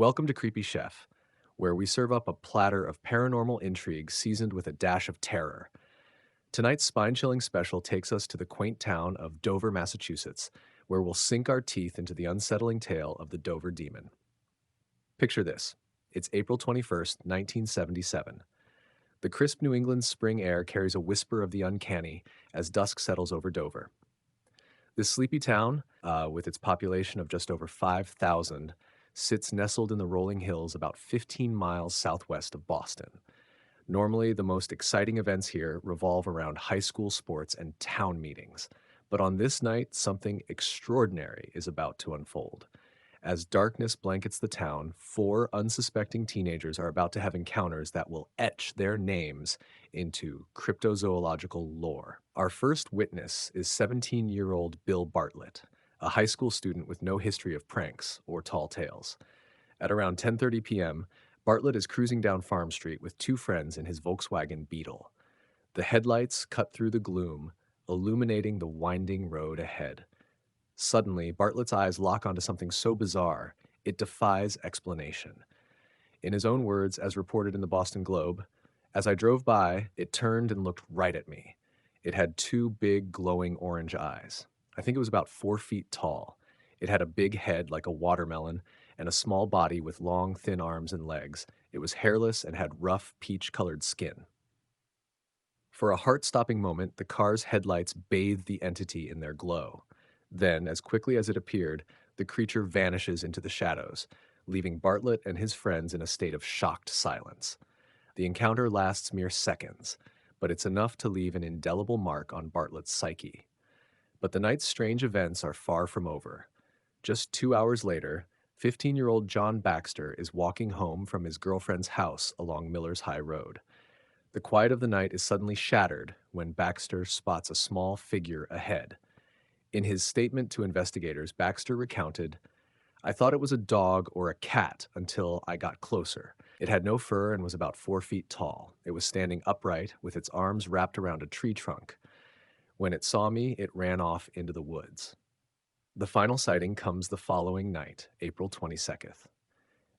Welcome to Creepy Chef, where we serve up a platter of paranormal intrigue seasoned with a dash of terror. Tonight's spine chilling special takes us to the quaint town of Dover, Massachusetts, where we'll sink our teeth into the unsettling tale of the Dover Demon. Picture this: it's April 21st, 1977. The crisp New England spring air carries a whisper of the uncanny as dusk settles over Dover. This sleepy town, with its population of just over 5,000, sits nestled in the rolling hills about 15 miles southwest of Boston. Normally, the most exciting events here revolve around high school sports and town meetings. But on this night, something extraordinary is about to unfold. As darkness blankets the town, four unsuspecting teenagers are about to have encounters that will etch their names into cryptozoological lore. Our first witness is 17-year-old Bill Bartlett, a high school student with no history of pranks or tall tales. At around 10:30 p.m., Bartlett is cruising down Farm Street with two friends in his Volkswagen Beetle. The headlights cut through the gloom, illuminating the winding road ahead. Suddenly, Bartlett's eyes lock onto something so bizarre, it defies explanation. In his own words, as reported in the Boston Globe, "As I drove by, it turned and looked right at me. It had two big, glowing orange eyes. I think it was about 4 feet tall. It had a big head like a watermelon and a small body with long, thin arms and legs. It was hairless and had rough, peach-colored skin." For a heart-stopping moment, the car's headlights bathed the entity in their glow. Then, as quickly as it appeared, the creature vanishes into the shadows, leaving Bartlett and his friends in a state of shocked silence. The encounter lasts mere seconds, but it's enough to leave an indelible mark on Bartlett's psyche. But the night's strange events are far from over. Just 2 hours later, 15-year-old John Baxter is walking home from his girlfriend's house along Miller's High Road. The quiet of the night is suddenly shattered when Baxter spots a small figure ahead. In his statement to investigators, Baxter recounted, "I thought it was a dog or a cat until I got closer. It had no fur and was about 4 feet tall. It was standing upright with its arms wrapped around a tree trunk. When it saw me, it ran off into the woods." The final sighting comes the following night, April 22nd.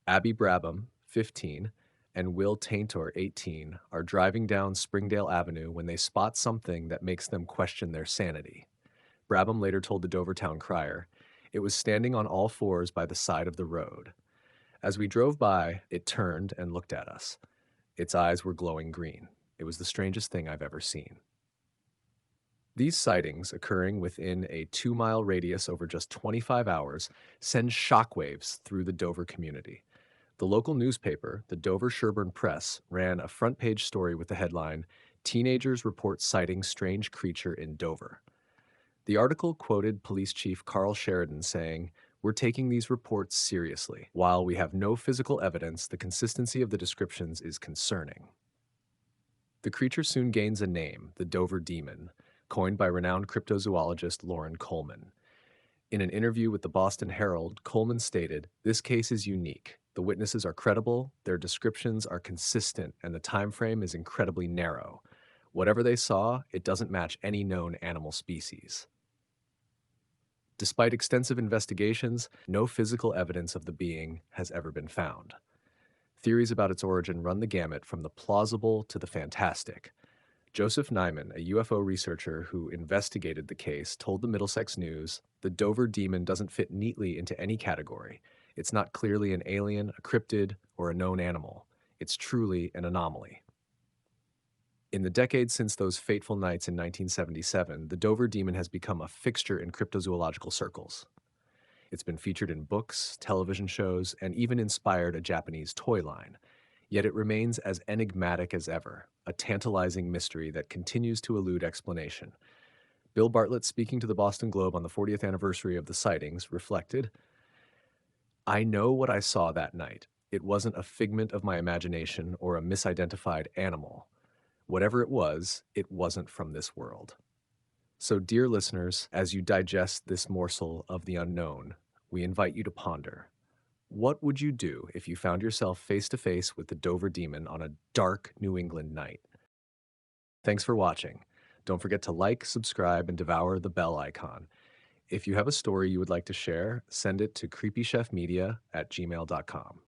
Abby Brabham, 15, and Will Taintor, 18, are driving down Springdale Avenue when they spot something that makes them question their sanity. Brabham later told the Dovertown Crier, "It was standing on all fours by the side of the road. As we drove by, it turned and looked at us. Its eyes were glowing green. It was the strangest thing I've ever seen." These sightings, occurring within a 2-mile radius over just 25 hours, send shockwaves through the Dover community. The local newspaper, the Dover Sherburne Press, ran a front-page story with the headline, "Teenagers Report Sighting Strange Creature in Dover." The article quoted Police Chief Carl Sheridan saying, "We're taking these reports seriously. While we have no physical evidence, the consistency of the descriptions is concerning." The creature soon gains a name, the Dover Demon, coined by renowned cryptozoologist Loren Coleman. In an interview with the Boston Herald, Coleman stated, "This case is unique. The witnesses are credible, their descriptions are consistent, and the time frame is incredibly narrow. Whatever they saw, it doesn't match any known animal species." Despite extensive investigations, no physical evidence of the being has ever been found. Theories about its origin run the gamut from the plausible to the fantastic. Joseph Nyman, a UFO researcher who investigated the case, told the Middlesex News, "The Dover Demon doesn't fit neatly into any category. It's not clearly an alien, a cryptid, or a known animal. It's truly an anomaly." In the decades since those fateful nights in 1977, the Dover Demon has become a fixture in cryptozoological circles. It's been featured in books, television shows, and even inspired a Japanese toy line. Yet it remains as enigmatic as ever, a tantalizing mystery that continues to elude explanation. Bill Bartlett, speaking to the Boston Globe on the 40th anniversary of the sightings, reflected, "I know what I saw that night. It wasn't a figment of my imagination or a misidentified animal. Whatever it wasn't from this world." So, dear listeners, as you digest this morsel of the unknown, we invite you to ponder. What would you do if you found yourself face to face with the Dover Demon on a dark New England night? Thanks for watching. Don't forget to like, subscribe, and devour the bell icon. If you have a story you would like to share, send it to creepychefmedia@gmail.com.